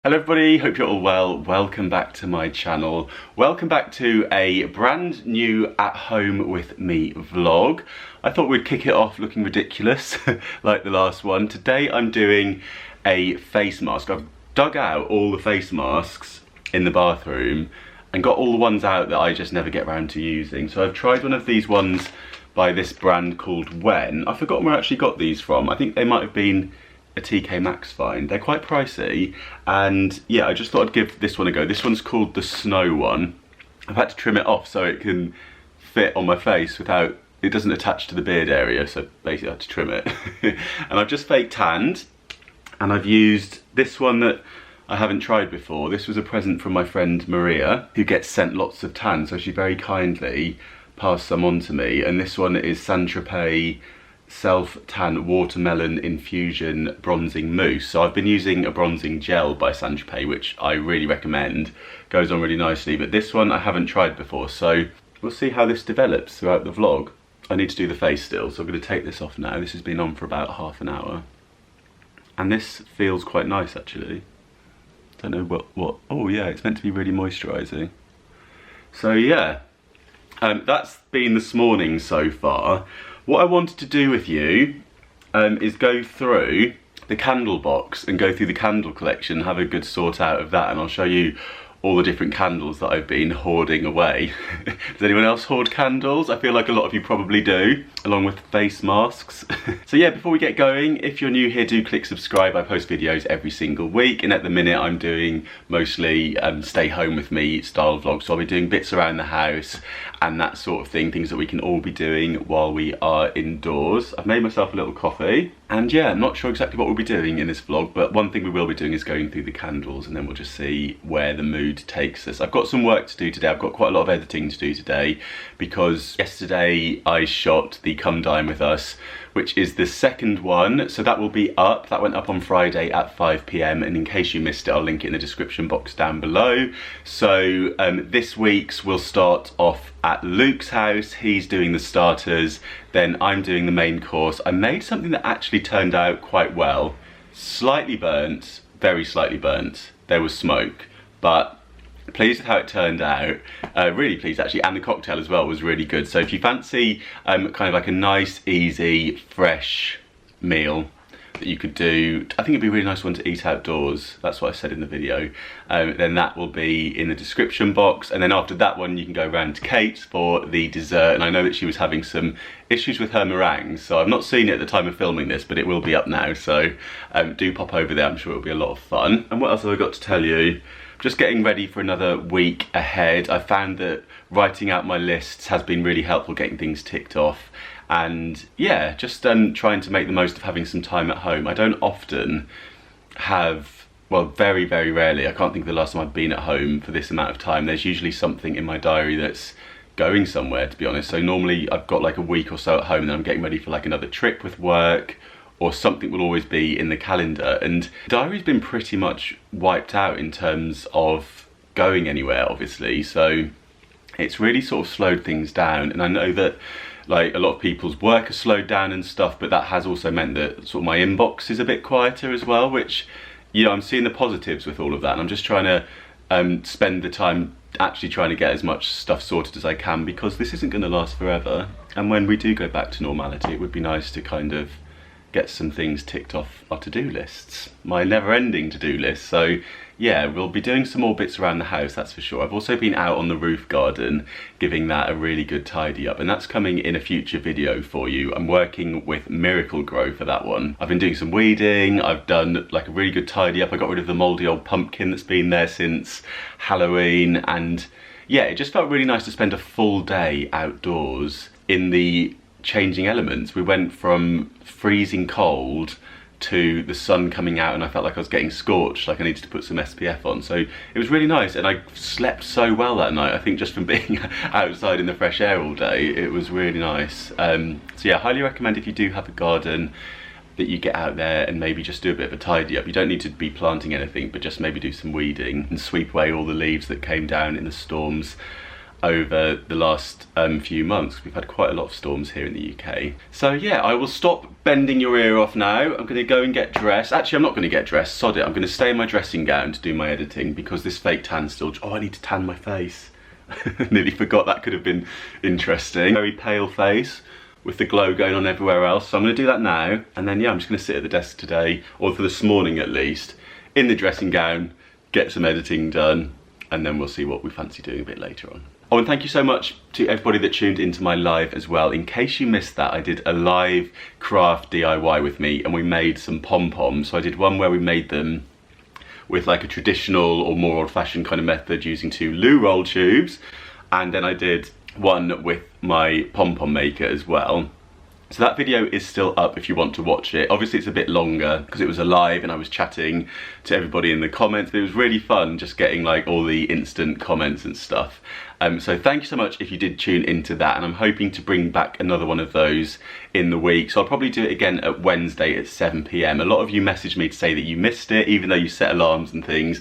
Hello everybody, hope you're all well. Welcome back to my channel. Welcome back to a brand new at home with me vlog. I thought we'd kick it off looking ridiculous like the last one. Today I'm doing a face mask. I've dug out all the face masks in the bathroom and got all the ones out that I just never get around to using. So I've tried one of these ones by this brand called When. I've forgotten where I actually got these from. I think they might have been a TK Maxx find. They're quite pricey, and yeah, I just thought I'd give this one a go. This one's called the Snow one. I've had to trim it off so it can fit on my face without, it doesn't attach to the beard area, so basically I had to trim it. And I've just fake tanned, and I've used this one that I haven't tried before. This was a present from my friend Maria, who gets sent lots of tan, so she very kindly passed some on to me, and this one is Saint-Tropez Self-Tan Watermelon Infusion Bronzing Mousse. So I've been using a bronzing gel by Saint-Tropez, which I really recommend. Goes on really nicely, but this one I haven't tried before, so we'll see how this develops throughout the vlog. I need to do the face still, so I'm going to take this off now. This has been on for about half an hour. And this feels quite nice actually. Don't know what, oh yeah, it's meant to be really moisturising. So yeah, that's been this morning so far. What I wanted to do with you is go through the candle box and go through the candle collection, have a good sort out of that, and I'll show you all the different candles that I've been hoarding away. Does anyone else hoard candles? I feel like a lot of you probably do, along with face masks. So yeah, before we get going, if you're new here, do click subscribe. I post videos every single week, and at the minute I'm doing mostly stay home with me style vlogs, so I'll be doing bits around the house and that sort of thing, things that we can all be doing while we are indoors. I've made myself a little coffee, and yeah, I'm not sure exactly what we'll be doing in this vlog, but one thing we will be doing is going through the candles, and then we'll just see where the mood takes us. I've got some work to do today. I've got quite a lot of editing to do today, because yesterday I shot the Come Dine With Us, which is the second one, so that will be up. That went up on Friday at 5 PM, and in case you missed it, I'll link it in the description box down below. So this week's will start off at Luke's house. He's doing the starters, then I'm doing the main course. I made something that actually turned out quite well. Slightly burnt, very slightly burnt. There was smoke, but pleased with how it turned out. Really pleased actually, and the cocktail as well was really good. So if you fancy kind of like a nice, easy, fresh meal that you could do, I think it'd be a really nice one to eat outdoors. That's what I said in the video. Then that will be in the description box, and then after that one you can go around to Kate's for the dessert. And I know that she was having some issues with her meringues, so I've not seen it at the time of filming this, but it will be up now, so do pop over there. I'm sure it'll be a lot of fun. And what else have I got to tell you? Just getting ready for another week ahead. I found that writing out my lists has been really helpful, getting things ticked off. And yeah, just trying to make the most of having some time at home. I don't often have, well, very, very rarely. I can't think of the last time I've been at home for this amount of time. There's usually something in my diary that's going somewhere, to be honest. So normally I've got like a week or so at home, and then I'm getting ready for like another trip with work, or something will always be in the calendar. And the diary's been pretty much wiped out in terms of going anywhere, obviously. So it's really sort of slowed things down. And I know that like a lot of people's work has slowed down and stuff, but that has also meant that sort of my inbox is a bit quieter as well, which, you know, I'm seeing the positives with all of that. And I'm just trying to spend the time actually trying to get as much stuff sorted as I can, because this isn't going to last forever. And when we do go back to normality, it would be nice to kind of get some things ticked off our to-do lists, my never-ending to-do list. So yeah, we'll be doing some more bits around the house, that's for sure. I've also been out on the roof garden, giving that a really good tidy up, and that's coming in a future video for you. I'm working with Miracle Grow for that one. I've been doing some weeding, I've done like a really good tidy up. I got rid of the mouldy old pumpkin that's been there since Halloween, and yeah, it just felt really nice to spend a full day outdoors in the changing elements. We went from freezing cold to the sun coming out, and I felt like I was getting scorched, like I needed to put some SPF on. So it was really nice, and I slept so well that night. I think just from being outside in the fresh air all day, it was really nice. So yeah, highly recommend if you do have a garden that you get out there and maybe just do a bit of a tidy up. You don't need to be planting anything, but just maybe do some weeding and sweep away all the leaves that came down in the storms over the last few months. We've had quite a lot of storms here in the UK. So yeah, I will stop bending your ear off now. I'm going to go and get dressed. Actually, I'm not going to get dressed, sod it. I'm going to stay in my dressing gown to do my editing because this fake tan's still... Oh, I need to tan my face. Nearly forgot that could have been interesting. Very pale face with the glow going on everywhere else. So I'm going to do that now. And then yeah, I'm just going to sit at the desk today, or for this morning at least, in the dressing gown, get some editing done, and then we'll see what we fancy doing a bit later on. Oh, and thank you so much to everybody that tuned into my live as well. In case you missed that, I did a live craft DIY with me and we made some pom-poms. So I did one where we made them with like a traditional or more old-fashioned kind of method using 2 loo roll tubes. And then I did one with my pom-pom maker as well. So that video is still up if you want to watch it. Obviously it's a bit longer because it was a live and I was chatting to everybody in the comments. But it was really fun just getting like all the instant comments and stuff. So thank you so much if you did tune into that, and I'm hoping to bring back another one of those in the week. So I'll probably do it again at Wednesday at 7 PM. A lot of you messaged me to say that you missed it, even though you set alarms and things.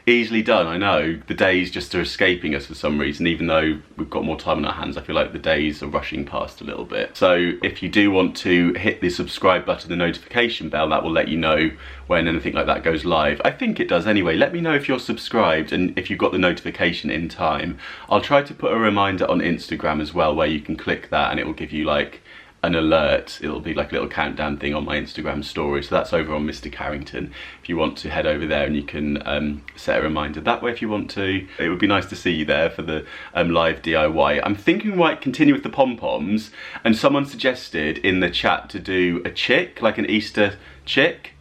Easily done, I know. The days just are escaping us for some reason, even though we've got more time on our hands. I feel like the days are rushing past a little bit. So if you do want to hit the subscribe button, the notification bell, that will let you know when anything like that goes live. I think it does anyway. Let me know if you're subscribed and if you've got the notification in time. I'll try to put a reminder on Instagram as well, where you can click that and it will give you like an alert. It'll be like a little countdown thing on my Instagram story. So that's over on Mr. Carrington. If you want to head over there and you can set a reminder that way if you want to. It would be nice to see you there for the live DIY. I'm thinking we might continue with the pom-poms, and someone suggested in the chat to do a chick, like an Easter chick.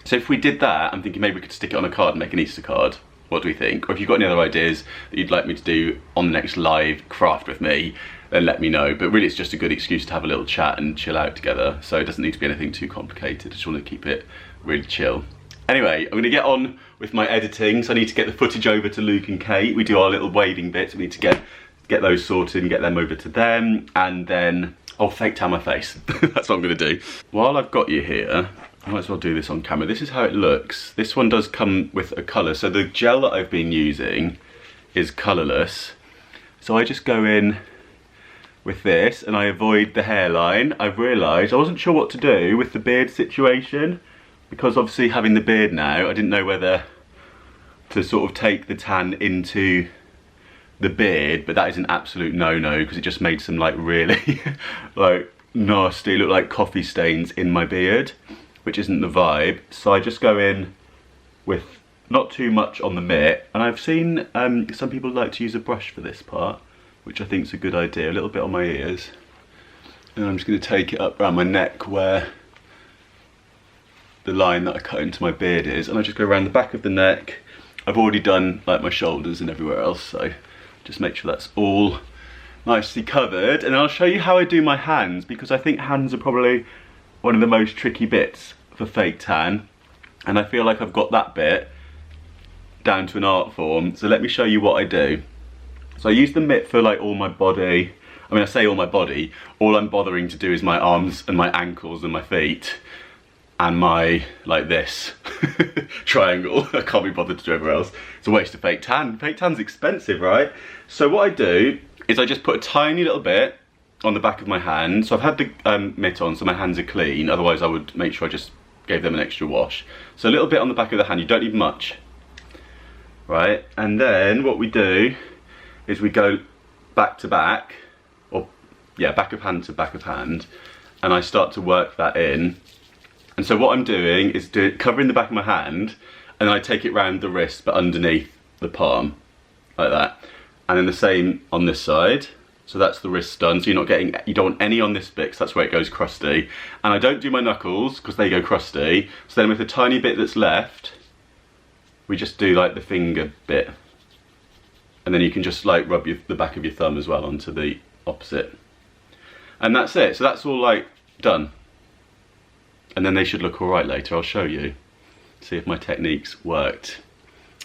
So if we did that, I'm thinking maybe we could stick it on a card and make an Easter card. What do we think? Or if you've got any other ideas that you'd like me to do on the next live craft with me, then let me know. But really it's just a good excuse to have a little chat and chill out together. So it doesn't need to be anything too complicated. I just want to keep it really chill. Anyway, I'm going to get on with my editing. So I need to get the footage over to Luke and Kate. We do our little waving bits. We need to get those sorted and get them over to them. And then, oh, fake tan my face. That's what I'm going to do. While I've got you here, I might as well do this on camera. This is how it looks. This one does come with a colour. So the gel that I've been using is colourless. So I just go in with this and I avoid the hairline. I've realised I wasn't sure what to do with the beard situation, because obviously having the beard now, I didn't know whether to sort of take the tan into the beard, but that is an absolute no-no because it just made some like really like nasty, look like coffee stains in my beard, which isn't the vibe. So I just go in with not too much on the mitt, and I've seen some people like to use a brush for this part, which I think is a good idea. A little bit on my ears, and I'm just going to take it up around my neck where the line that I cut into my beard is, and I just go around the back of the neck. I've already done like my shoulders and everywhere else, so just make sure that's all nicely covered. And I'll show you how I do my hands, because I think hands are probably one of the most tricky bits for fake tan, and I feel like I've got that bit down to an art form. So let me show you what I do. So I use the mitt for like all my body. I mean, I say all my body, all I'm bothering to do is my arms and my ankles and my feet and my, like this, triangle. I can't be bothered to do everywhere else. It's a waste of fake tan. Fake tan's expensive, right? So what I do is I just put a tiny little bit on the back of my hand. So I've had the mitt on so my hands are clean, otherwise I would make sure I just gave them an extra wash. So a little bit on the back of the hand, you don't need much, right? And then what we do is we go back to back, or yeah, back of hand to back of hand, and I start to work that in. And so what I'm doing is covering the back of my hand, and then I take it round the wrist but underneath the palm, like that. And then the same on this side. So that's the wrist done, so you're not getting, you don't want any on this bit, because that's where it goes crusty. And I don't do my knuckles because they go crusty. So then with the tiny bit that's left, we just do like the finger bit. And then you can just like rub the back of your thumb as well onto the opposite. And that's it. So that's all like done. And then they should look all right later. I'll show you. See if my techniques worked.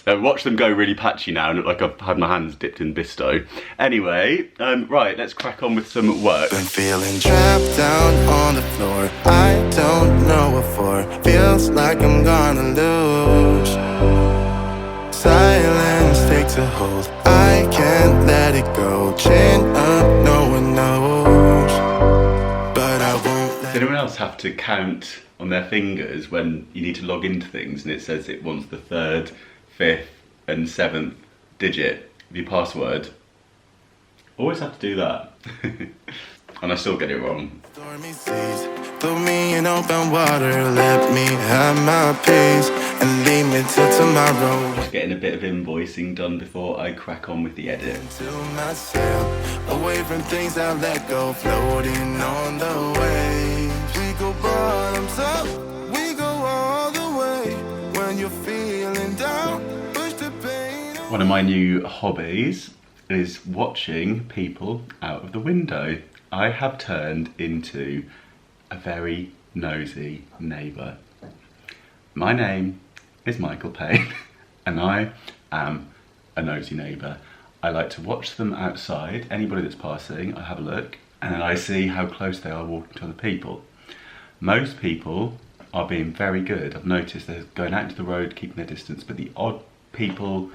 Watch them go really patchy now and look like I've had my hands dipped in Bisto. Anyway, right, let's crack on with some work. Been feeling trapped down on the floor. I don't know what for. Feels like I'm gonna lose. Silence like to hold. I can't let it go. Chin up, no one knows. But I won't let Does anyone else have to count on their fingers when you need to log into things and it says it wants the 3rd, 5th and 7th digit of your password? Always have to do that. And I still get it wrong. stormy seas, throw me in open water, let me have my peace, and leave me till tomorrow. Just getting a bit of invoicing done before I crack on with the edit. To myself, away from things I let go, floating on the waves. We go bottoms up, we go all the way. When you're feeling down, push the pain away. One of my new hobbies is watching people out of the window. I have turned into a very nosy neighbour. My name is Michael Payne and I am a nosy neighbour. I like to watch them outside. Anybody that's passing, I have a look and then I see how close they are walking to other people. Most people are being very good. I've noticed they're going out into the road, keeping their distance, but the odd people,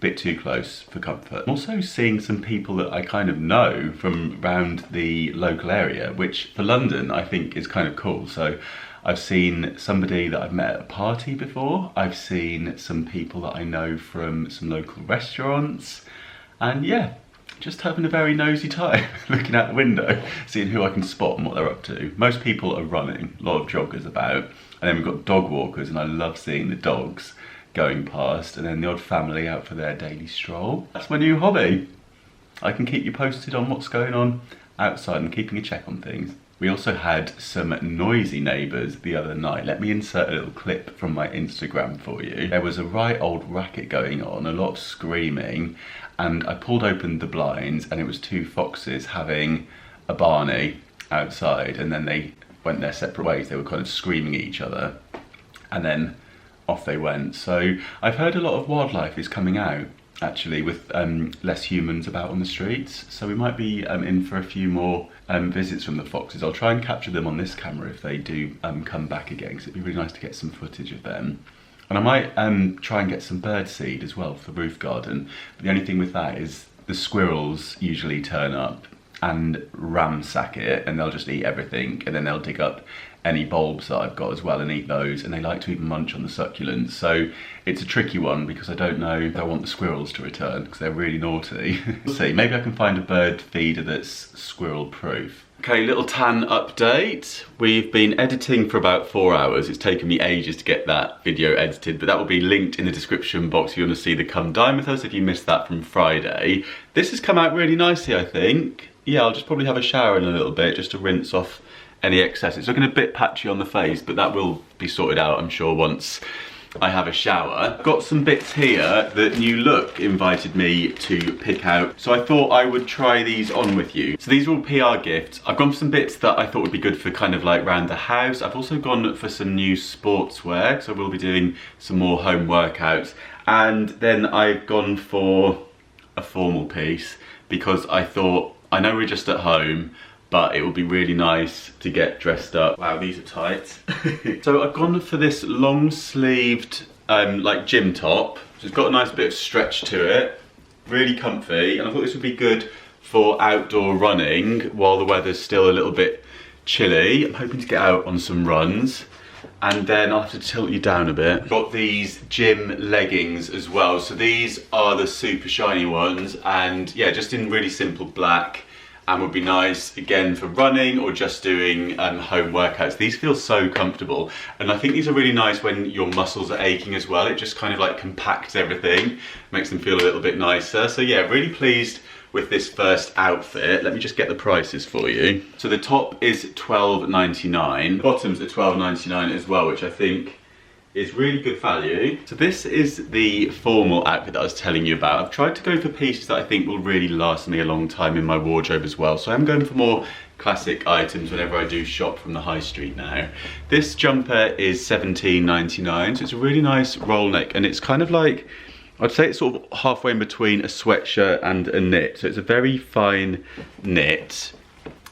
bit too close for comfort. I'm also seeing some people that I kind of know from around the local area, which for London I think is kind of cool. So I've seen somebody that I've met at a party before. I've seen some people that I know from some local restaurants. And yeah, just having a very nosy time, looking out the window, seeing who I can spot and what they're up to. Most people are running, a lot of joggers about. And then we've got dog walkers and I love seeing the dogs going past, and then the odd family out for their daily stroll. That's my new hobby. I can keep you posted on what's going on outside and keeping a check on things. We also had some noisy neighbours the other night. Let me insert a little clip from my Instagram for you. There was a right old racket going on, a lot of screaming, and I pulled open the blinds and it was 2 foxes having a Barney outside, and then they went their separate ways. They were kind of screaming at each other and then off they went. So I've heard a lot of wildlife is coming out actually with less humans about on the streets. So we might be in for a few more visits from the foxes. I'll try and capture them on this camera if they do come back again, because it'd be really nice to get some footage of them. And I might try and get some bird seed as well for the roof garden. But the only thing with that is the squirrels usually turn up and ransack it, and they'll just eat everything, and then they'll dig up any bulbs that I've got as well and eat those, and they like to even munch on the succulents. So it's a tricky one because I don't know if I want the squirrels to return because they're really naughty. We'll see, maybe I can find a bird feeder that's squirrel proof. Okay, little tan update. We've been editing for about 4 hours. It's taken me ages to get that video edited, but that will be linked in the description box if you want to see the Come Dine With Us if you missed that from Friday. This has come out really nicely, I think. Yeah, I'll just probably have a shower in a little bit just to rinse off any excess. It's looking a bit patchy on the face, but that will be sorted out, I'm sure, once I have a shower. Got some bits here that New Look invited me to pick out, so I thought I would try these on with you. So these are all PR gifts. I've gone for some bits that I thought would be good for kind of like around the house. I've also gone for some new sportswear, so we'll be doing some more home workouts. And then I've gone for a formal piece because I thought, I know we're just at home, but it would be really nice to get dressed up. Wow, these are tight. So I've gone for this long sleeved like gym top. So it's got a nice bit of stretch to it, really comfy, and I thought this would be good for outdoor running while the weather's still a little bit chilly. I'm hoping to get out on some runs. And then I'll have to tilt you down a bit. Got these gym leggings as well. So these are the super shiny ones, and yeah, just in really simple black, and would be nice again for running or just doing home workouts. These feel so comfortable, and I think these are really nice when your muscles are aching as well. It just kind of like compacts everything, makes them feel a little bit nicer. So yeah, really pleased with this first outfit. Let me just get the prices for you. So the top is $12.99. The bottoms are $12.99 as well, which I think is really good value. So this is the formal outfit that I was telling you about. I've tried to go for pieces that I think will really last me a long time in my wardrobe as well. So I'm going for more classic items whenever I do shop from the high street now. This jumper is $17.99, so it's a really nice roll neck, and it's kind of like, I'd say it's sort of halfway in between a sweatshirt and a knit. So it's a very fine knit.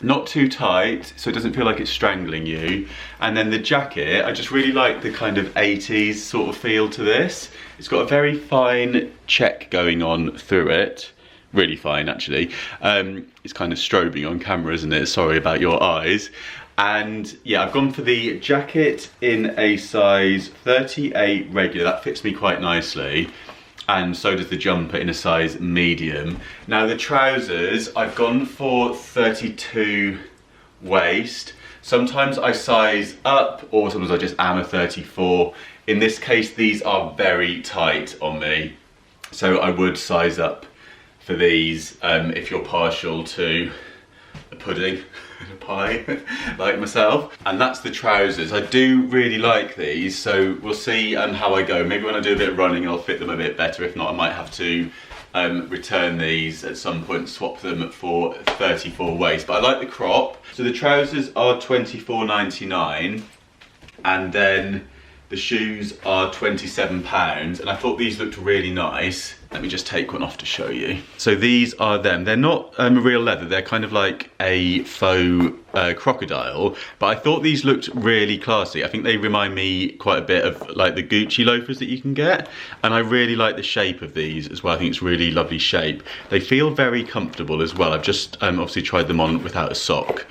Not too tight, so it doesn't feel like it's strangling you. And then the jacket, I just really like the kind of 80s sort of feel to this. It's got a very fine check going on through it. Really fine, actually. It's kind of strobing on camera, isn't it? Sorry about your eyes. And yeah, I've gone for the jacket in a size 38 regular. That fits me quite nicely. And so does the jumper in a size medium. Now the trousers, I've gone for 32 waist. Sometimes I size up, or sometimes I just am a 34. In this case, these are very tight on me. So I would size up for these if you're partial to a pudding and a pie like myself. And that's the trousers. I do really like these, so we'll see how I go. Maybe when I do a bit of running I'll fit them a bit better. If not, I might have to return these at some point, swap them for 34 waist. But I like the crop. So the trousers are £24.99 and then the shoes are £27, and I thought these looked really nice. Let me just take one off to show you. So these are them. They're not real leather, they're kind of like a faux crocodile, but I thought these looked really classy. I think they remind me quite a bit of like the Gucci loafers that you can get, and I really like the shape of these as well. I think it's really lovely shape. They feel very comfortable as well. I've just obviously tried them on without a sock,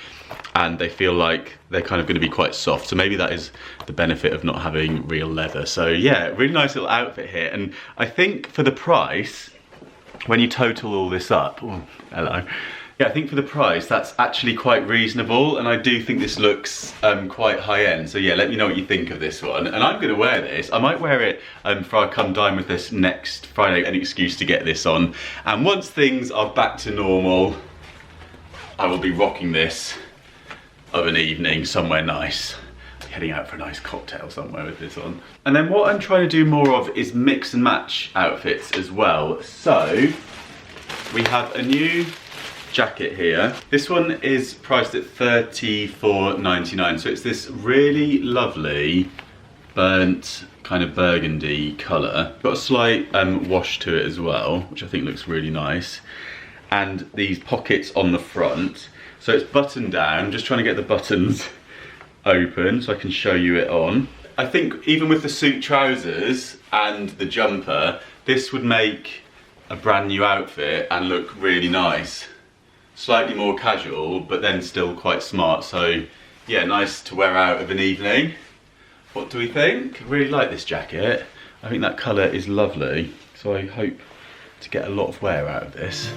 and they feel like they're kind of going to be quite soft. So maybe that is the benefit of not having real leather. So yeah, really nice little outfit here. And I think for the price, when you total all this up, oh, hello. Yeah, I think for the price, that's actually quite reasonable. And I do think this looks quite high end. So yeah, let me know what you think of this one. And I'm gonna wear this. I might wear it for our Come Dine With Us next Friday, an excuse to get this on. And once things are back to normal, I will be rocking this of an evening somewhere nice. Heading out for a nice cocktail somewhere with this on. And then what I'm trying to do more of is mix and match outfits as well. So we have a new jacket here. This one is priced at $34.99. So it's this really lovely burnt kind of burgundy colour. Got a slight wash to it as well, which I think looks really nice. And these pockets on the front. So it's buttoned down. I'm just trying to get the buttons open so I can show you it on. I think even with the suit trousers and the jumper, this would make a brand new outfit and look really nice. Slightly more casual, but then still quite smart. So yeah, nice to wear out of an evening. What do we think? I really like this jacket. I think that colour is lovely. So I hope to get a lot of wear out of this.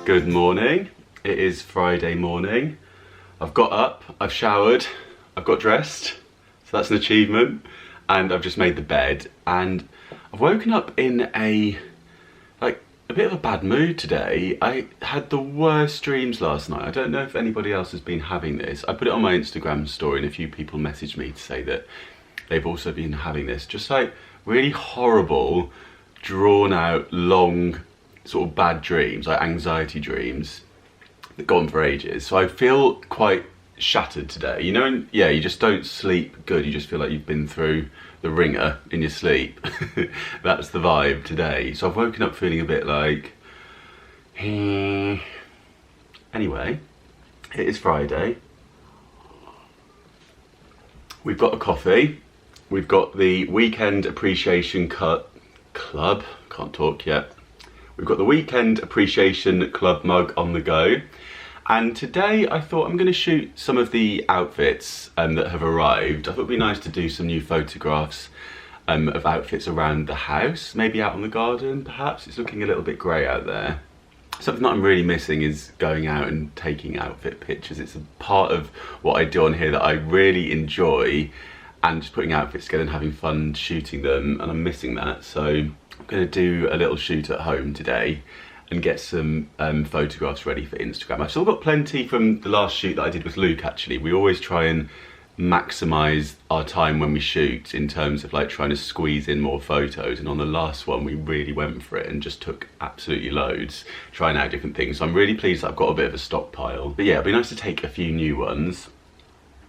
Good morning. It is Friday morning. I've got up, I've showered, I've got dressed, so that's an achievement, and I've just made the bed, and I've woken up in a bit of a bad mood today. I had the worst dreams last night. I don't know if anybody else has been having this. I put it on my Instagram story and a few people messaged me to say that they've also been having this. Just like really horrible, drawn out, long, sort of bad dreams, like anxiety dreams that go on for ages. So I feel quite shattered today. You know, and yeah, you just don't sleep good. You just feel like you've been through the ringer in your sleep. That's the vibe today. So I've woken up feeling a bit like, anyway, it is Friday. We've got a coffee. We've got the Weekend Appreciation Club. Can't talk yet. We've got the Weekend Appreciation Club mug on the go. And today I thought I'm going to shoot some of the outfits that have arrived. I thought it'd be nice to do some new photographs of outfits around the house. Maybe out on the garden, perhaps. It's looking a little bit grey out there. Something that I'm really missing is going out and taking outfit pictures. It's a part of what I do on here that I really enjoy, and just putting outfits together and having fun shooting them, and I'm missing that. So I'm going to do a little shoot at home today and get some photographs ready for Instagram. I've still got plenty from the last shoot that I did with Luke, actually. We always try and maximize our time when we shoot in terms of like trying to squeeze in more photos, and on the last one we really went for it and just took absolutely loads, trying out different things. So I'm really pleased that I've got a bit of a stockpile. But yeah, it'd be nice to take a few new ones.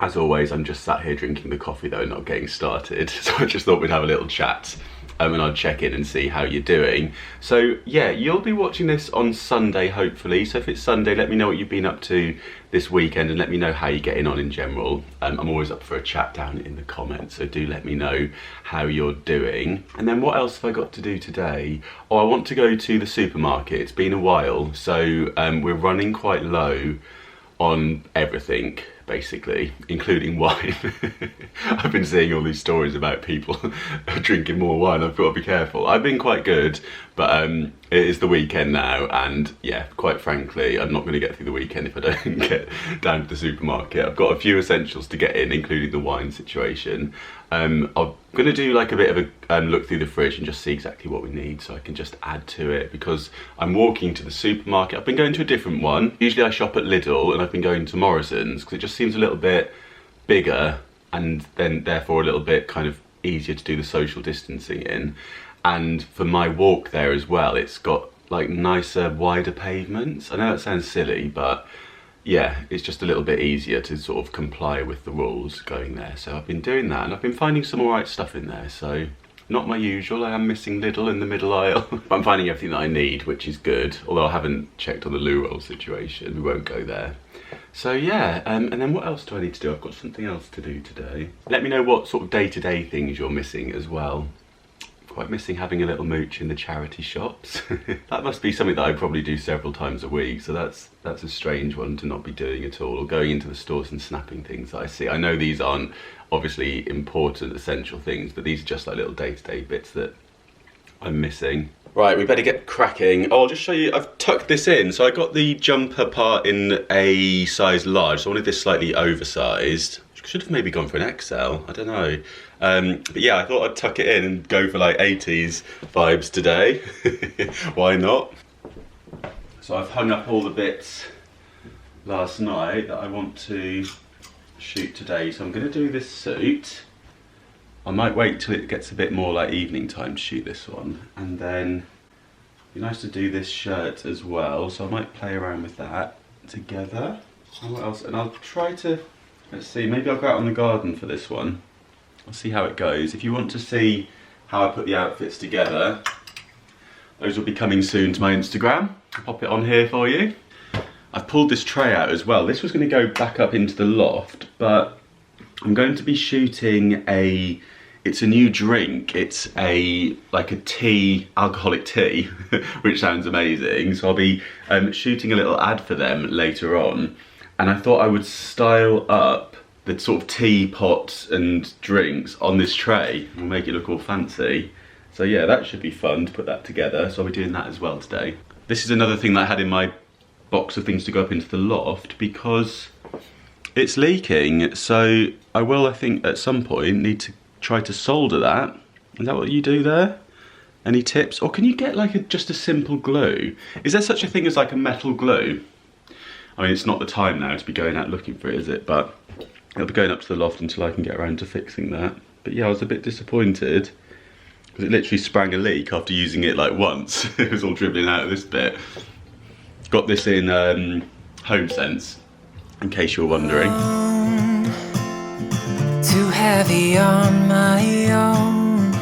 As always, I'm just sat here drinking the coffee though, not getting started, so I just thought we'd have a little chat. And I'd check in and see how you're doing. So yeah, you'll be watching this on Sunday hopefully. So if it's Sunday, let me know what you've been up to this weekend and let me know how you're getting on in general. I'm always up for a chat down in the comments, so do let me know how you're doing. And then what else have I got to do today? Oh, I want to go to the supermarket. It's been a while, so we're running quite low on everything, basically, including wine. I've been seeing all these stories about people drinking more wine. I've got to be careful. I've been quite good, but it is the weekend now, and yeah, quite frankly, I'm not going to get through the weekend if I don't get down to the supermarket. I've got a few essentials to get in, including the wine situation. I'm going to do like a bit of a look through the fridge and just see exactly what we need so I can just add to it, because I'm walking to the supermarket. I've been going to a different one. Usually I shop at Lidl, and I've been going to Morrison's because it just seems a little bit bigger and then therefore a little bit kind of easier to do the social distancing in. And for my walk there as well, it's got like nicer, wider pavements. I know that sounds silly, but yeah, it's just a little bit easier to sort of comply with the rules going there. So I've been doing that, and I've been finding some alright stuff in there. So not my usual, I am missing Lidl in the middle aisle. But I'm finding everything that I need, which is good. Although I haven't checked on the loo roll situation, we won't go there. So yeah, and then what else do I need to do? I've got something else to do today. Let me know what sort of day-to-day things you're missing as well. Quite missing having a little mooch in the charity shops. That must be something that I probably do several times a week, so that's a strange one to not be doing at all, or going into the stores and snapping things that I see. I know these aren't obviously important, essential things, but these are just like little day-to-day bits that I'm missing. Right, we better get cracking. Oh, I'll just show you, I've tucked this in. So I got the jumper part in a size large, so I wanted this slightly oversized. Should have maybe gone for an XL, I don't know. But yeah, I thought I'd tuck it in and go for like 80s vibes today. Why not? So I've hung up all the bits last night that I want to shoot today. So I'm going to do this suit. I might wait till it gets a bit more like evening time to shoot this one. And then it'd be nice to do this shirt as well. So I might play around with that together. And what else? And I'll try to, let's see, maybe I'll go out on the garden for this one. I'll see how it goes. If you want to see how I put the outfits together, those will be coming soon to my Instagram. I'll pop it on here for you. I've pulled this tray out as well. This was going to go back up into the loft, but I'm going to be shooting it's a new drink. It's like a tea, alcoholic tea, which sounds amazing. So I'll be shooting a little ad for them later on. And I thought I would style up the sort of teapots and drinks on this tray and make it look all fancy. So yeah, that should be fun to put that together. So I'll be doing that as well today. This is another thing that I had in my box of things to go up into the loft because it's leaking. So I will, I think, at some point need to try to solder that. Is that what you do there? Any tips? Or can you get like just a simple glue? Is there such a thing as like a metal glue? I mean, it's not the time now to be going out looking for it, is it? But I'll be going up to the loft until I can get around to fixing that. But yeah, I was a bit disappointed because it literally sprang a leak after using it like once. It was all dribbling out of this bit. Got this in HomeSense, in case you're wondering. Too heavy on my own.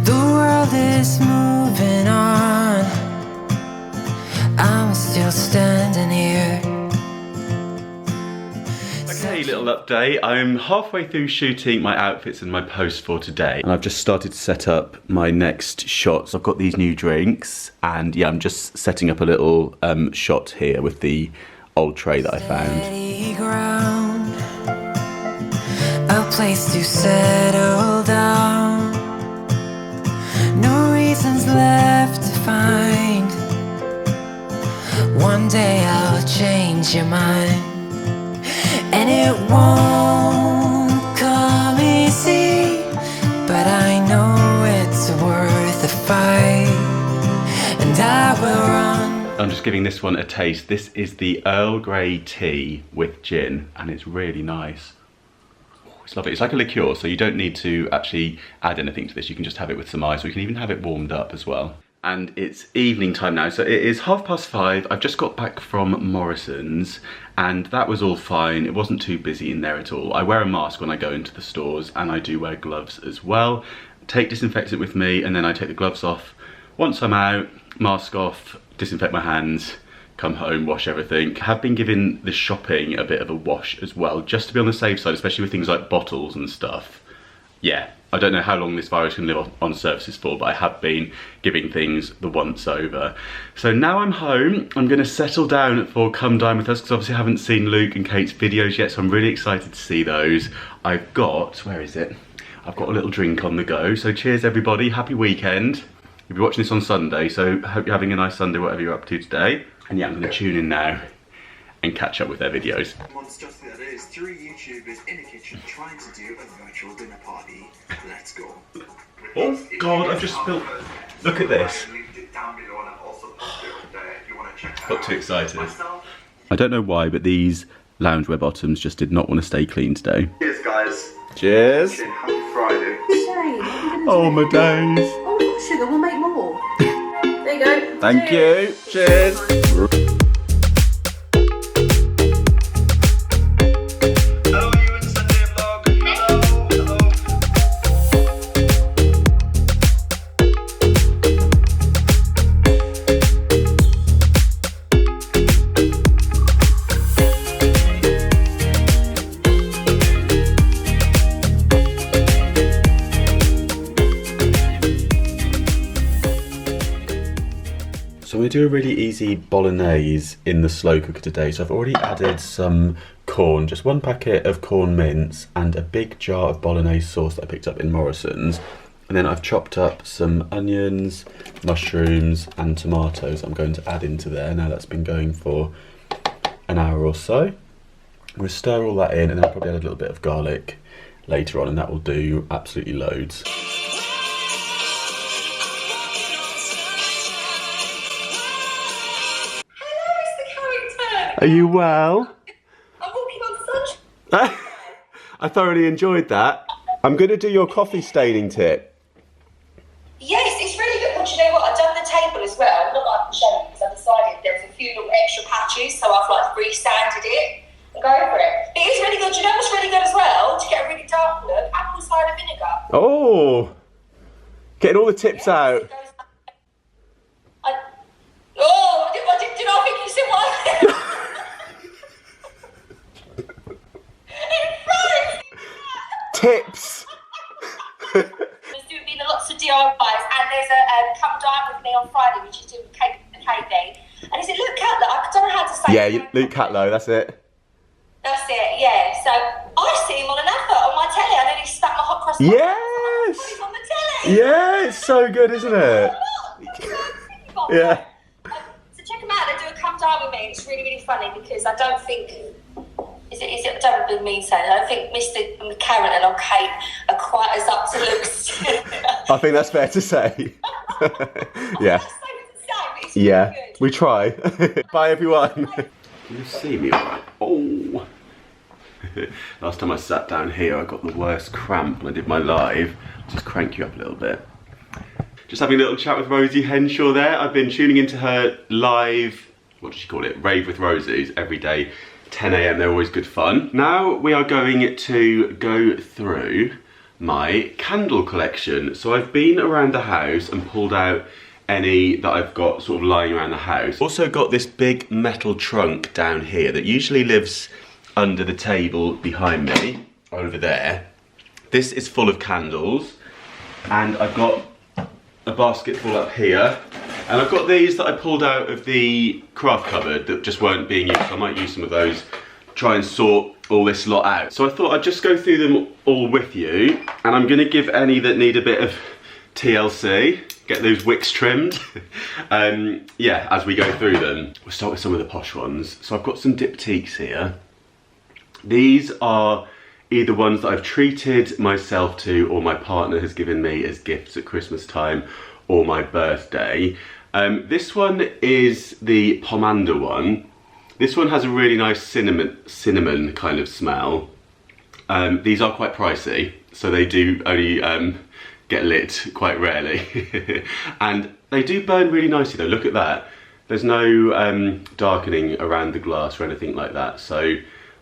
The world is moving on. I'm still standing here. Okay, little update. I'm halfway through shooting my outfits and my post for today, and I've just started to set up my next shots. I've got these new drinks, and yeah, I'm just setting up a little shot here with the old tray that I found. Steady ground, a place to settle down. No reasons left to find. One day I'll change your mind, and it won't come easy, but I know it's worth the fight, and I will run. I'm just giving this one a taste. This is the Earl Grey tea with gin, and it's really nice. It's lovely. It's like a liqueur, so you don't need to actually add anything to this. You can just have it with some ice, or you can even have it warmed up as well. And it's evening time now, so it is 5:30. I've just got back from Morrison's, and that was all fine. It wasn't too busy in there at all. I wear a mask when I go into the stores, and I do wear gloves as well. Take disinfectant with me, and then I take the gloves off once I'm out, mask off, disinfect my hands, come home, wash everything. Have been giving the shopping a bit of a wash as well, just to be on the safe side, especially with things like bottles and stuff. Yeah, I don't know how long this virus can live on surfaces for, but I have been giving things the once over. So now I'm home, I'm gonna settle down for Come Dine With Us, because obviously I haven't seen Luke and Kate's videos yet, so I'm really excited to see those. I've got, where is it? I've got a little drink on the go, so cheers everybody, happy weekend. You'll be watching this on Sunday, so I hope you're having a nice Sunday, whatever you're up to today. And yeah, I'm gonna tune in now and catch up with their videos. Monstrosity that is, 3 YouTubers in a kitchen trying to do a virtual dinner party. Let's go. Oh God, I've just spilled, look at this. Got too excited. I don't know why, but these loungewear bottoms just did not want to stay clean today. Cheers guys. Cheers. Happy Friday. Oh my days. Oh, sugar, we'll make more. There you go. Thank you. Cheers. Hello, you in Sunday vlog. Hello. So I'm going to do a really easy bolognese in the slow cooker today. So I've already added some corn, just 1 packet of corn mince and a big jar of bolognese sauce that I picked up in Morrison's. And then I've chopped up some onions, mushrooms and tomatoes I'm going to add into there. Now that's been going for an hour or so. I'm going to stir all that in, and then I'll probably add a little bit of garlic later on, and that will do absolutely loads. Are you well? I'm walking on sunshine. I thoroughly enjoyed that. I'm going to do your coffee staining tip. Yes, it's really good. Well, do you know what? I've done the table as well. Not like I can show you, because I decided there was a few little extra patches, so I've like re-sanded it and go for it. It is really good. Do you know what's really good as well? To get a really dark look, apple cider vinegar. Oh, getting all the tips out. Did I think you said what? Tips. There's been lots of DIYs, and there's a Come Dine With Me on Friday, which is doing Kate and Katie. And is it Luke Catlow? I don't know how to say it. Yeah, Luke Catlow, that's it. That's it, yeah. So I see him on an advert on my telly. I nearly stuck my hot cross. Yes. He's on the telly. Yeah, it's so good, isn't it? Yeah. So check them out. They do a Come Dine With Me. It's really, really funny, because I don't think. Is it don't be mean saying, I don't think Mr. Carrington or Kate are quite as up to Luke's. I think that's fair to say. Yeah. Yeah, we try. Bye everyone. Can you see me alright? Oh. Last time I sat down here I got the worst cramp when I did my live. I'll just crank you up a little bit. Just having a little chat with Rosie Henshaw there. I've been tuning into her live, what does she call it? Rave with Rosies every day. 10 AM, they're always good fun. Now we are going to go through my candle collection. So I've been around the house and pulled out any that I've got sort of lying around the house. Also got this big metal trunk down here that usually lives under the table behind me, over there. This is full of candles, and I've got a basket full up here. And I've got these that I pulled out of the craft cupboard that just weren't being used. So I might use some of those, try and sort all this lot out. So I thought I'd just go through them all with you, and I'm gonna give any that need a bit of TLC, get those wicks trimmed. Yeah, as we go through them. We'll start with some of the posh ones. So I've got some diptyques here. These are either ones that I've treated myself to, or my partner has given me as gifts at Christmas time or my birthday. This one is the Pomander one. This one has a really nice cinnamon kind of smell. These are quite pricey, so they do only get lit quite rarely. And they do burn really nicely though, look at that. There's no darkening around the glass or anything like that. So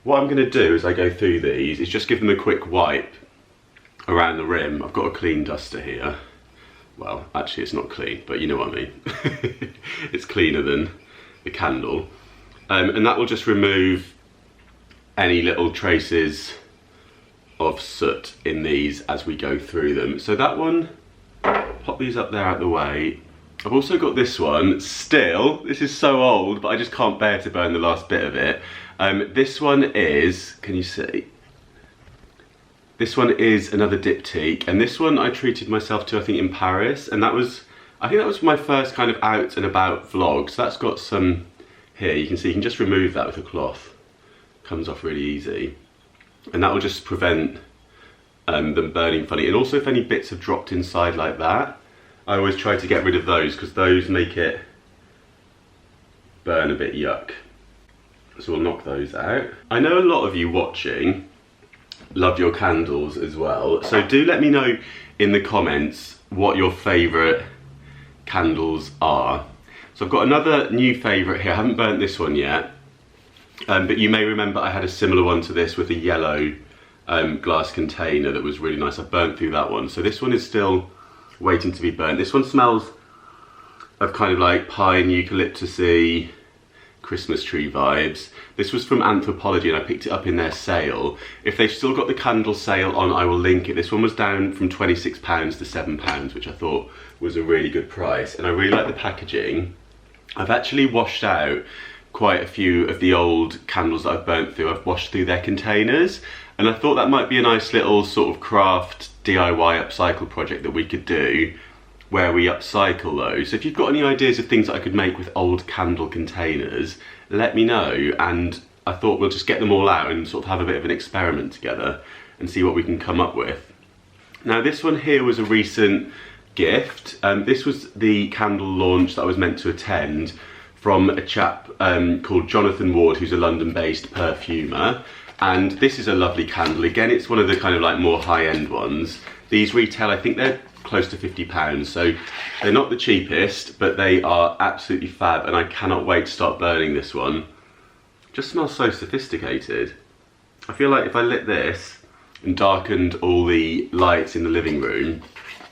what I'm gonna do as I go through these is just give them a quick wipe around the rim. I've got a clean duster here. Well, actually it's not clean, but you know what I mean. It's cleaner than the candle. And that will just remove any little traces of soot in these as we go through them. So that one, pop these up there out the way. I've also got this one, still, this is so old, but I just can't bear to burn the last bit of it. This one is, can you see? This one is another diptyque, and this one I treated myself to, I think, in Paris, and that was, I think that was my first kind of out and about vlog. So that's got some, here, you can see, you can just remove that with a cloth. Comes off really easy. And that will just prevent them burning funny. And also if any bits have dropped inside like that, I always try to get rid of those because those make it burn a bit yuck. So we'll knock those out. I know a lot of you watching love your candles as well. So do let me know in the comments what your favourite candles are. So I've got another new favourite here. I haven't burnt this one yet. But you may remember I had a similar one to this with a yellow glass container that was really nice. I burnt through that one. So this one is still waiting to be burnt. This one smells of kind of like pine, eucalyptusy, Christmas tree vibes. This was from Anthropology and I picked it up in their sale. If they've still got the candle sale on, I will link it. This one was down from £26 to £7, which I thought was a really good price. And I really like the packaging. I've actually washed out quite a few of the old candles that I've burnt through. I've washed through their containers, and I thought that might be a nice little sort of craft DIY upcycle project that we could do where we upcycle those. So if you've got any ideas of things that I could make with old candle containers, let me know, and I thought we'll just get them all out and sort of have a bit of an experiment together and see what we can come up with. Now this one here was a recent gift. This was the candle launch that I was meant to attend from a chap called Jonathan Ward, who's a London-based perfumer. And this is a lovely candle. Again, it's one of the kind of like more high-end ones. These retail, I think they're close to £50, so they're not the cheapest, but they are absolutely fab, and I cannot wait to start burning this one. It just smells so sophisticated. I feel like if I lit this and darkened all the lights in the living room,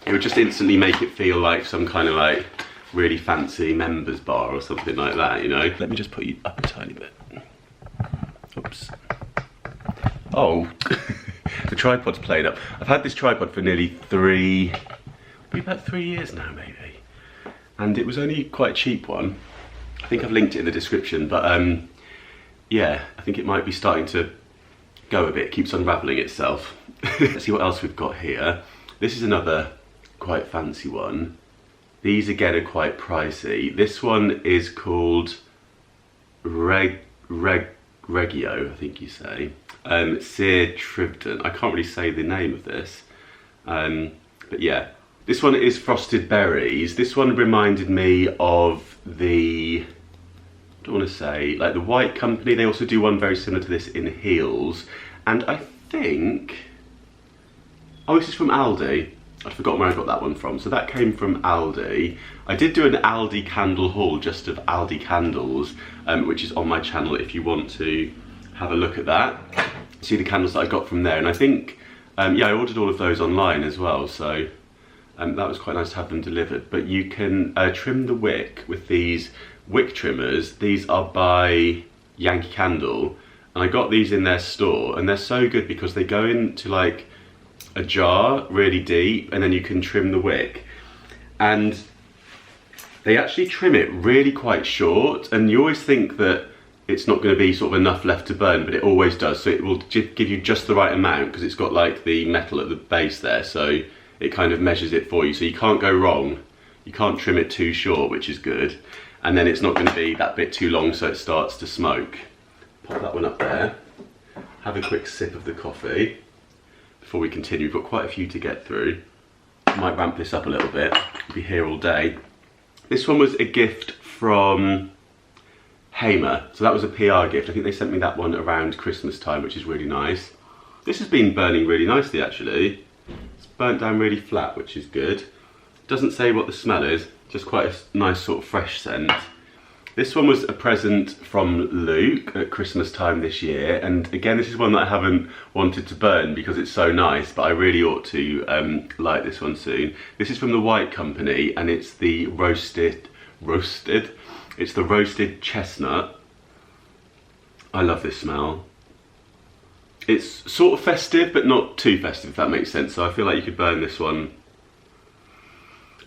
it would just instantly make it feel like some kind of like really fancy members bar or something like that, you know. Let me just put you up a tiny bit. Oops. Oh, the tripod's played up. I've had this tripod for nearly about 3 years now maybe. And it was only quite a cheap one. I think I've linked it in the description, but yeah, I think it might be starting to go a bit. It keeps unraveling itself. Let's see what else we've got here. This is another quite fancy one. These again are quite pricey. This one is called Reggio, I think you say. Sir Tribden. I can't really say the name of this. But yeah. This one is Frosted Berries. This one reminded me of the, I don't want to say, like the White Company. They also do one very similar to this in heels. And I think, oh, this is from Aldi. I'd forgotten where I got that one from. So that came from Aldi. I did do an Aldi candle haul just of Aldi candles, which is on my channel if you want to have a look at that. See the candles that I got from there. And I think, yeah, I ordered all of those online as well. So that was quite nice to have them delivered. But you can trim the wick with these wick trimmers. These are by Yankee Candle. And I got these in their store. And they're so good because they go into like a jar really deep, and then you can trim the wick, and they actually trim it really quite short, and you always think that it's not going to be sort of enough left to burn, but it always does. So it will give you just the right amount because it's got like the metal at the base there, so it kind of measures it for you, so you can't go wrong. You can't trim it too short, which is good, and then it's not going to be that bit too long so it starts to smoke. Pop that one up there, have a quick sip of the coffee before we continue. We've got quite a few to get through. I might ramp this up a little bit. We'll be here all day. This one was a gift from Hamer. So that was a PR gift. I think they sent me that one around Christmas time, which is really nice. This has been burning really nicely actually. It's burnt down really flat, which is good. Doesn't say what the smell is, just quite a nice sort of fresh scent. This one was a present from Luke at Christmas time this year, and again this is one that I haven't wanted to burn because it's so nice, but I really ought to light this one soon. This is from the White Company, and it's the roasted, it's the roasted chestnut. I love this smell. It's sort of festive, but not too festive, if that makes sense, so I feel like you could burn this one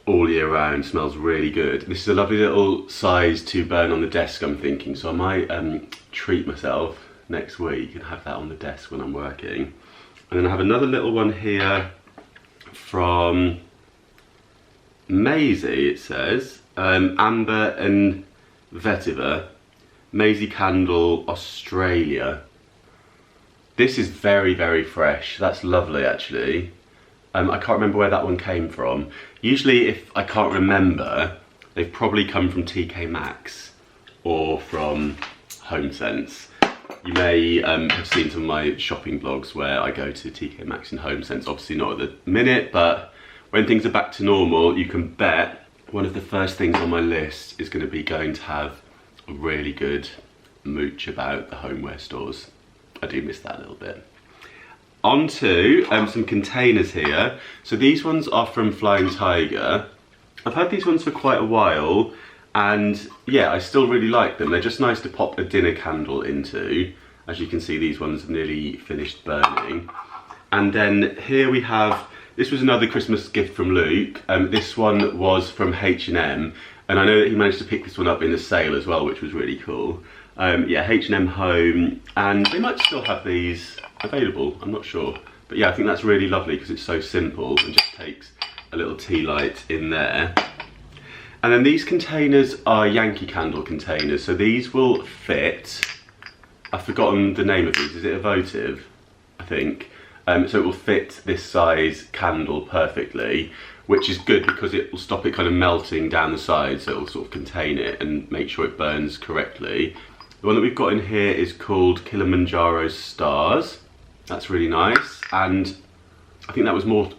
all year round. Smells really good. This is a lovely little size to burn on the desk, I'm thinking, so I might treat myself next week and have that on the desk when I'm working. And then I have another little one here from Maisie, it says, Amber and Vetiver, Maisie Candle, Australia. This is very, very fresh. That's lovely actually. I can't remember where that one came from. Usually if I can't remember, they've probably come from TK Maxx or from HomeSense. You may have seen some of my shopping blogs where I go to TK Maxx and HomeSense, obviously not at the minute, but when things are back to normal, you can bet one of the first things on my list is going to be going to have a really good mooch about the homeware stores. I do miss that a little bit. On to some containers here. So these ones are from Flying Tiger. I've had these ones for quite a while, and yeah, I still really like them. They're just nice to pop a dinner candle into. As you can see, these ones have nearly finished burning. And then here we have, this was another Christmas gift from Luke. This one was from H&M, and I know that he managed to pick this one up in the sale as well, which was really cool. Yeah, H&M Home, and they might still have these available, I'm not sure. But yeah, I think that's really lovely because it's so simple and just takes a little tea light in there. And then these containers are Yankee Candle containers, so these will fit, I've forgotten the name of these, is it a votive? I think. So it will fit this size candle perfectly, which is good because it will stop it kind of melting down the side, so it will sort of contain it and make sure it burns correctly. The one that we've got in here is called Kilimanjaro Stars. That's really nice, and I think that was more,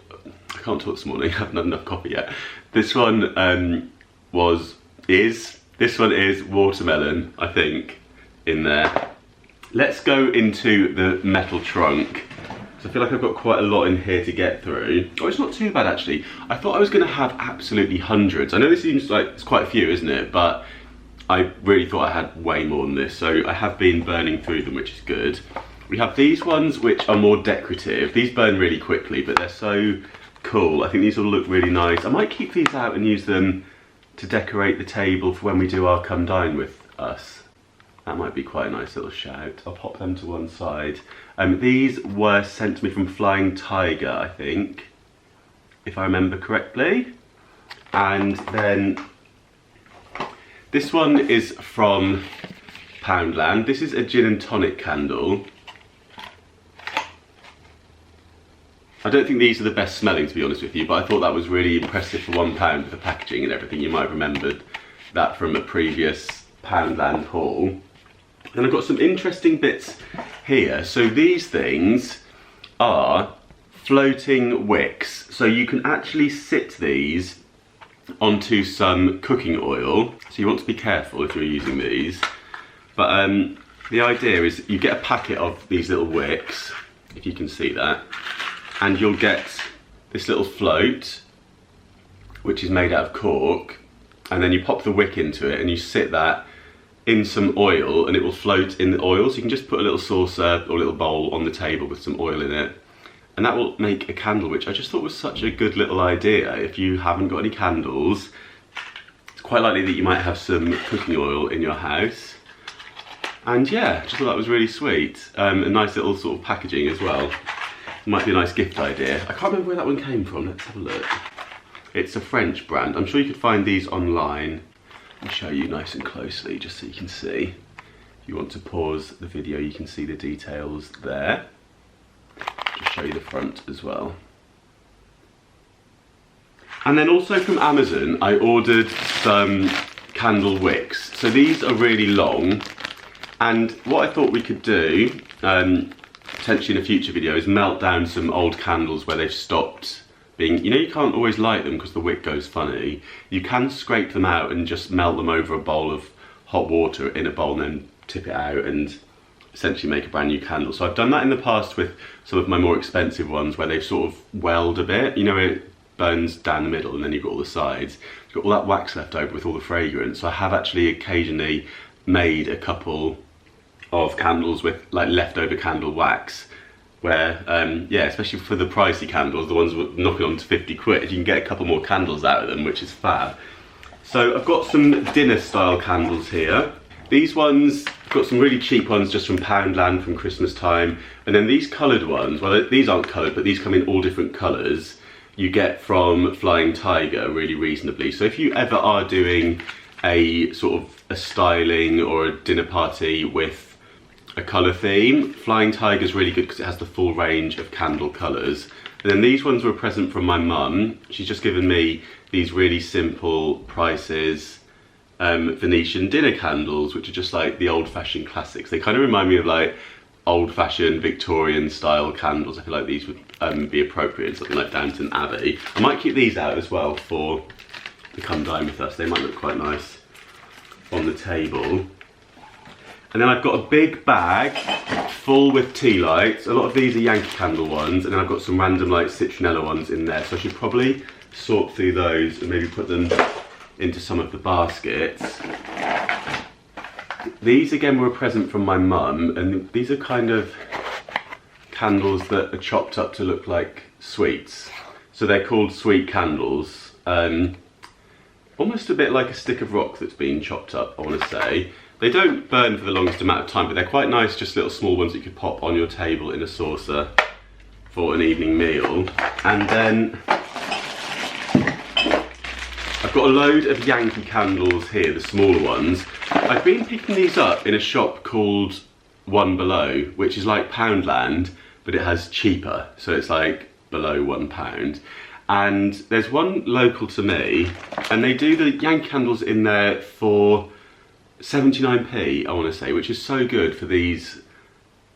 I can't talk this morning, I haven't had enough coffee yet. This one this one is watermelon, I think, in there. Let's go into the metal trunk. So I feel like I've got quite a lot in here to get through. Oh, it's not too bad actually. I thought I was going to have absolutely hundreds. I know this seems like it's quite a few, isn't it? But I really thought I had way more than this. So I have been burning through them, which is good. We have these ones which are more decorative. These burn really quickly, but they're so cool. I think these will look really nice. I might keep these out and use them to decorate the table for when we do our Come Dine With Us. That might be quite a nice little shout. I'll pop them to one side. These were sent to me from Flying Tiger, I think, if I remember correctly. And then this one is from Poundland. This is a gin and tonic candle. I don't think these are the best smelling, to be honest with you, but I thought that was really impressive for £1 with the packaging and everything. You might have remembered that from a previous Poundland haul. And I've got some interesting bits here. So these things are floating wicks. So you can actually sit these onto some cooking oil. So you want to be careful if you're using these. But the idea is you get a packet of these little wicks, if you can see that. And you'll get this little float, which is made out of cork, and then you pop the wick into it and you sit that in some oil and it will float in the oil. So you can just put a little saucer or a little bowl on the table with some oil in it, and that will make a candle, which I just thought was such a good little idea. If you haven't got any candles, it's quite likely that you might have some cooking oil in your house. And yeah, just thought that was really sweet. A nice little sort of packaging as well. Might be a nice gift idea. I can't remember where that one came from. Let's have a look. It's a French brand. I'm sure you could find these online. I'll show you nice and closely just so you can see. If you want to pause the video, you can see the details there. Just show you the front as well. And then also from Amazon, I ordered some candle wicks. So these are really long. And what I thought we could do, to potentially in a future video is melt down some old candles where they've stopped being, you know, you can't always light them because the wick goes funny. You can scrape them out and just melt them over a bowl of hot water in a bowl and then tip it out and essentially make a brand new candle. So I've done that in the past with some of my more expensive ones where they've sort of welled a bit, you know, it burns down the middle and then you've got all the sides. You've got all that wax left over with all the fragrance. So I have actually occasionally made a couple of candles with like leftover candle wax where, yeah, especially for the pricey candles, the ones knocking on to 50 quid, you can get a couple more candles out of them, which is fab. So I've got some dinner style candles here. These ones, I've got some really cheap ones just from Poundland from Christmas time. And then these coloured ones, well, these aren't coloured, but these come in all different colours, you get from Flying Tiger really reasonably. So if you ever are doing a sort of a styling or a dinner party with a colour theme, Flying Tiger is really good because it has the full range of candle colours. And then these ones were a present from my mum. She's just given me these really simple prices Venetian dinner candles, which are just like the old-fashioned classics. They kind of remind me of like old-fashioned Victorian style candles. I feel like these would be appropriate in something like Downton Abbey. I might keep these out as well for to come dine with us. They might look quite nice on the table. And then I've got a big bag full with tea lights. A lot of these are Yankee Candle ones, and then I've got some random like citronella ones in there. So I should probably sort through those and maybe put them into some of the baskets. These again were a present from my mum, and these are kind of candles that are chopped up to look like sweets. So they're called sweet candles. Almost a bit like a stick of rock that's been chopped up, I want to say. They don't burn for the longest amount of time, but they're quite nice, just little small ones that you could pop on your table in a saucer for an evening meal. And then I've got a load of Yankee candles here, the smaller ones. I've been picking these up in a shop called One Below, which is like Poundland, but it has cheaper, so it's like below £1. And there's one local to me, and they do the Yankee candles in there for 79p, I want to say, which is so good for these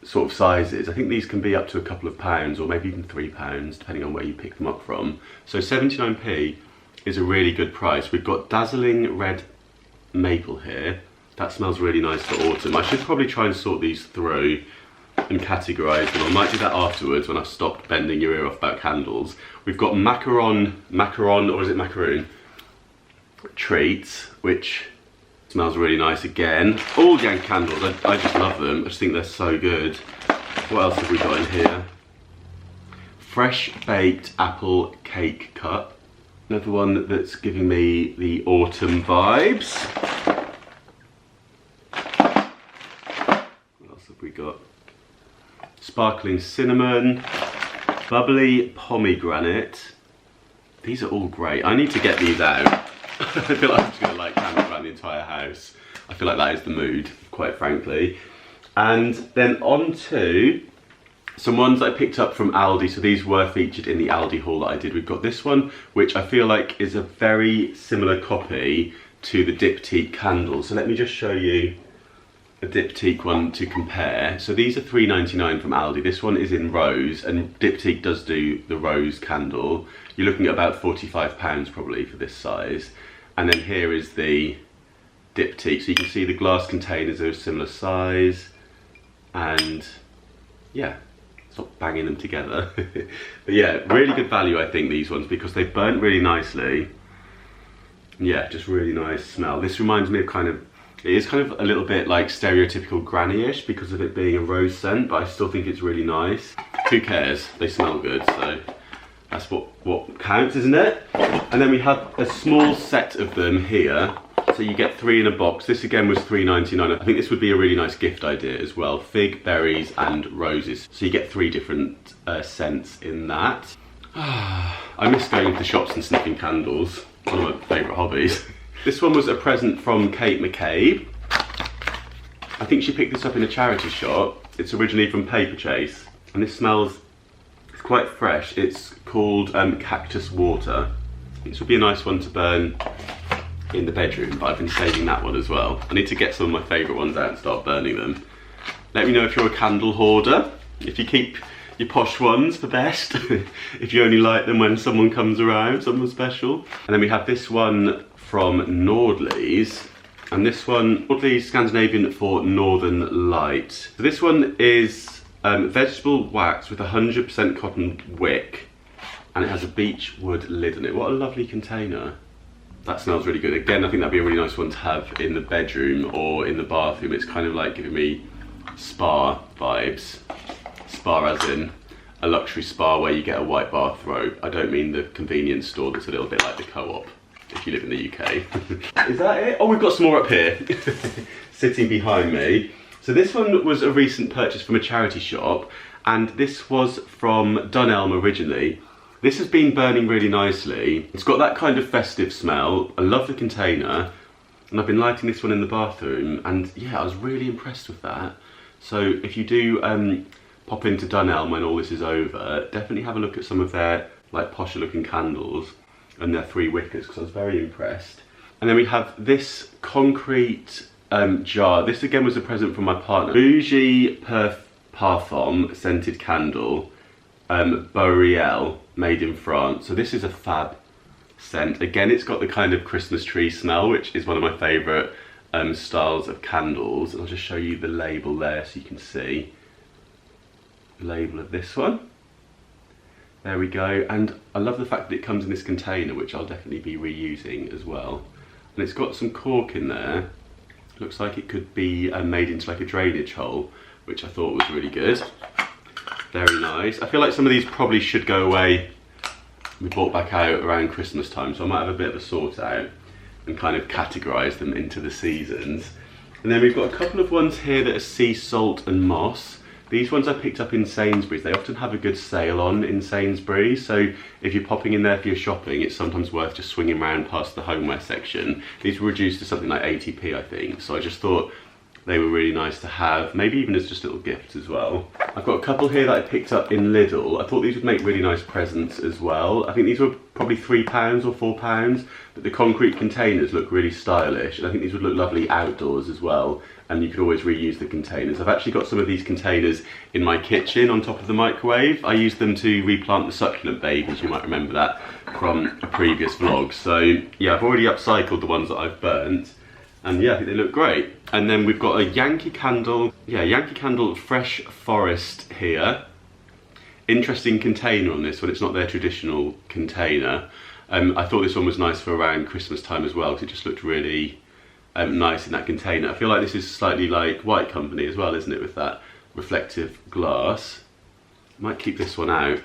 sort of sizes. I think these can be up to a couple of pounds or maybe even £3 depending on where you pick them up from. So 79p is a really good price. We've got Dazzling Red Maple here. That smells really nice for autumn. I should probably try and sort these through and categorise them. I might do that afterwards when I've stopped bending your ear off about candles. We've got macaron, or is it macaroon? Treats, which smells really nice again. All Yankee candles, I just love them. I just think they're so good. What else have we got in here? Fresh baked apple cake cup. Another one that's giving me the autumn vibes. What else have we got? Sparkling cinnamon, bubbly pomegranate. These are all great. I need to get these out. I feel like I'm just going to light candles around the entire house. I feel like that is the mood, quite frankly. And then on to some ones I picked up from Aldi. So these were featured in the Aldi haul that I did. We've got this one, which I feel like is a very similar copy to the Diptyque candle. So let me just show you a Diptyque one to compare. So these are £3.99 from Aldi. This one is in rose, and Diptyque does do the rose candle. You're looking at about £45 probably for this size. And then here is the Diptyque. So you can see the glass containers are a similar size, and yeah, stop banging them together. But yeah, really good value I think, these ones, because they burnt really nicely. Yeah, just really nice smell. This reminds me of kind of, it is kind of a little bit like stereotypical granny-ish because of it being a rose scent, but I still think it's really nice. Who cares? They smell good, so that's what counts, isn't it? And then we have a small set of them here. So you get 3 in a box. This again was £3.99. I think this would be a really nice gift idea as well. Fig, berries and roses. So you get 3 different scents in that. I miss going to the shops and sniffing candles. One of my favourite hobbies. This one was a present from Kate McCabe. I think she picked this up in a charity shop. It's originally from Paper Chase. And this smells, it's quite fresh. It's called Cactus Water. This would be a nice one to burn in the bedroom, but I've been saving that one as well. I need to get some of my favourite ones out and start burning them. Let me know if you're a candle hoarder. If you keep your posh ones for best, if you only like them when someone comes around, someone special. And then we have this one from Nordlys, and this one, Nordlys Scandinavian for Northern Light. So this one is vegetable wax with 100% cotton wick, and it has a beech wood lid on it. What a lovely container. That smells really good. Again, I think that'd be a really nice one to have in the bedroom or in the bathroom. It's kind of like giving me spa vibes. Spa as in a luxury spa where you get a white bathrobe. I don't mean the convenience store that's a little bit like the Co-op if you live in the UK. Is that it? Oh, we've got some more up here sitting behind me. So this one was a recent purchase from a charity shop, and this was from Dunelm originally. This has been burning really nicely. It's got that kind of festive smell. I love the container, and I've been lighting this one in the bathroom, and yeah, I was really impressed with that. So if you do pop into Dunelm when all this is over, definitely have a look at some of their like posher looking candles and their 3 wickers, because I was very impressed. And then we have this concrete jar. This again was a present from my partner. Bougie Parfum scented candle, Boreal, made in France. So this is a fab scent. Again, it's got the kind of Christmas tree smell, which is one of my favourite styles of candles. And I'll just show you the label there so you can see the label of this one. There we go. And I love the fact that it comes in this container, which I'll definitely be reusing as well. And it's got some cork in there. Looks like it could be made into like a drainage hole, which I thought was really good. Very nice. I feel like some of these probably should go away and be brought back out around Christmas time, so I might have a bit of a sort out and kind of categorise them into the seasons. And then we've got a couple of ones here that are sea salt and moss. These ones I picked up in Sainsbury's. They often have a good sale on in Sainsbury's, so if you're popping in there for your shopping, it's sometimes worth just swinging around past the homeware section. These were reduced to something like 80p, I think, so I just thought they were really nice to have, maybe even as just little gifts as well. I've got a couple here that I picked up in Lidl. I thought these would make really nice presents as well. I think these were probably £3 or £4, but the concrete containers look really stylish, and I think these would look lovely outdoors as well, and you could always reuse the containers. I've actually got some of these containers in my kitchen on top of the microwave. I use them to replant the succulent babies, you might remember that from a previous vlog. So yeah, I've already upcycled the ones that I've burnt. And yeah, I think they look great. And then we've got a Yankee Candle, Yankee Candle Fresh Forest here. Interesting container on this one, it's not their traditional container. I thought this one was nice for around Christmas time as well, because it just looked really nice in that container. I feel like this is slightly like White Company as well, isn't it, with that reflective glass. Might keep this one out.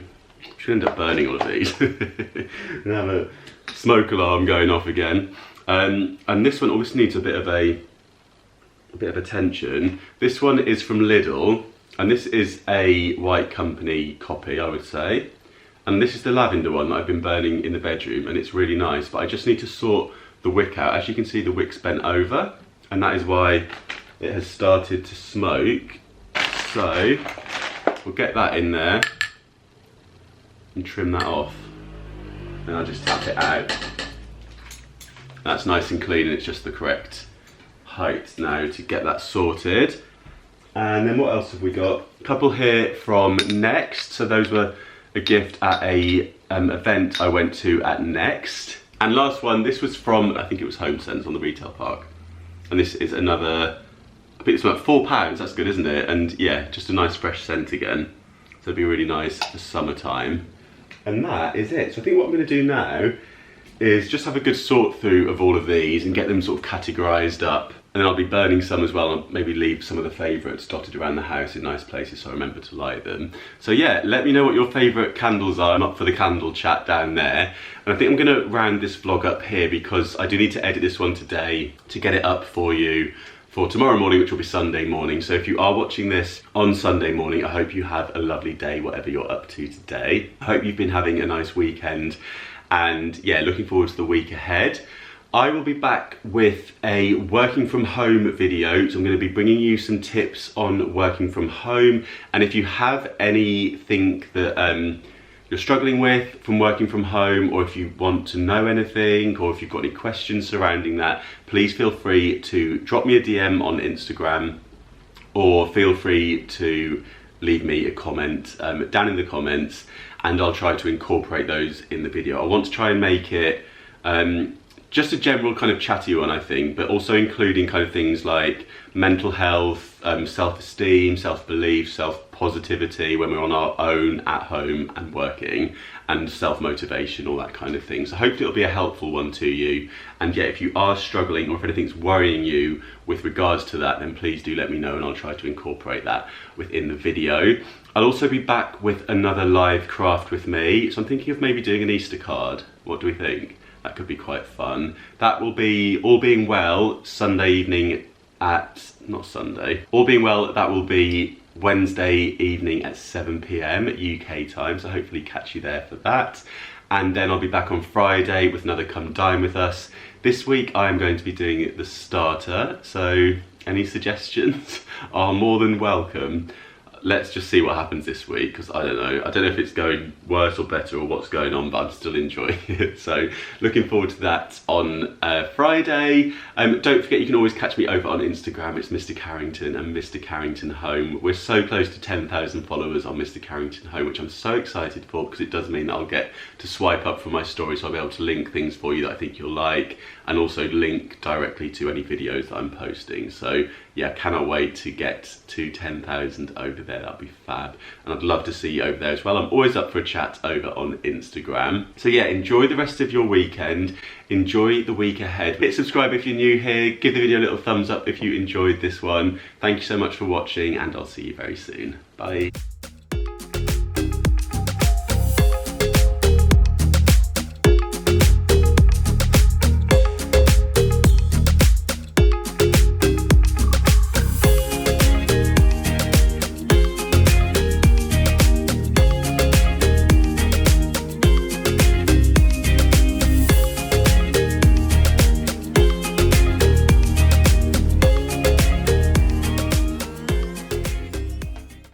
Should end up burning all of these. And have a smoke alarm going off again. And this one always needs a bit of attention. This one is from Lidl, and this is a White Company copy, I would say. And this is the lavender one that I've been burning in the bedroom, and it's really nice, but I just need to sort the wick out. As you can see, the wick's bent over, and that is why it has started to smoke. So we'll get that in there and trim that off. Then I'll just tap it out. That's nice and clean, and it's just the correct height now to get that sorted. And then what else have we got? A couple here from Next. So those were a gift at a event I went to at Next. And last one, this was from, I think it was Home Sense on the retail park. And this is another, I think it's about £4, that's good, isn't it? And yeah, just a nice fresh scent again. So it'd be really nice for summertime. And that is it. So I think what I'm gonna do now is just have a good sort through of all of these and get them sort of categorised up. And then I'll be burning some as well, and maybe leave some of the favourites dotted around the house in nice places so I remember to light them. So yeah, let me know what your favourite candles are. I'm up for the candle chat down there. And I think I'm going to round this vlog up here, because I do need to edit this one today to get it up for you for tomorrow morning, which will be Sunday morning. So if you are watching this on Sunday morning, I hope you have a lovely day, whatever you're up to today. I hope you've been having a nice weekend. And yeah, looking forward to the week ahead. I will be back with a working from home video, so I'm going to be bringing you some tips on working from home. And if you have anything that you're struggling with from working from home, or if you want to know anything, or if you've got any questions surrounding that, please feel free to drop me a DM on Instagram, or feel free to leave me a comment down in the comments, and I'll try to incorporate those in the video. I want to try and make it just a general kind of chatty one, I think, but also including kind of things like mental health, self-esteem, self-belief, self-positivity when we're on our own at home and working, and self-motivation, all that kind of thing. So hopefully it'll be a helpful one to you. And yeah, if you are struggling or if anything's worrying you with regards to that, then please do let me know and I'll try to incorporate that within the video. I'll also be back with another live craft with me. So I'm thinking of maybe doing an Easter card. What do we think? That could be quite fun. That will be, all being well, Sunday evening at, not Sunday, all being well, that will be Wednesday evening at 7 p.m. UK time, so hopefully catch you there for that. And then I'll be back on Friday with another Come Dine With Us. This week I am going to be doing the starter, so any suggestions are more than welcome. Let's just see what happens this week, because I don't know if it's going worse or better or what's going on, but I'm still enjoying it. So looking forward to that on Friday. Don't forget, you can always catch me over on Instagram. It's Mr. Carrington and Mr. Carrington Home. We're so close to 10,000 followers on Mr. Carrington Home, which I'm so excited for, because it does mean that I'll get to swipe up for my story, so I'll be able to link things for you that I think you'll like, and also link directly to any videos that I'm posting. So yeah, cannot wait to get to 10,000 over there. That'll be fab, and I'd love to see you over there as well. I'm always up for a chat over on Instagram. So yeah, enjoy the rest of your weekend, enjoy the week ahead. Hit subscribe if you're new here, give the video a little thumbs up if you enjoyed this one. Thank you so much for watching, and I'll see you very soon. Bye.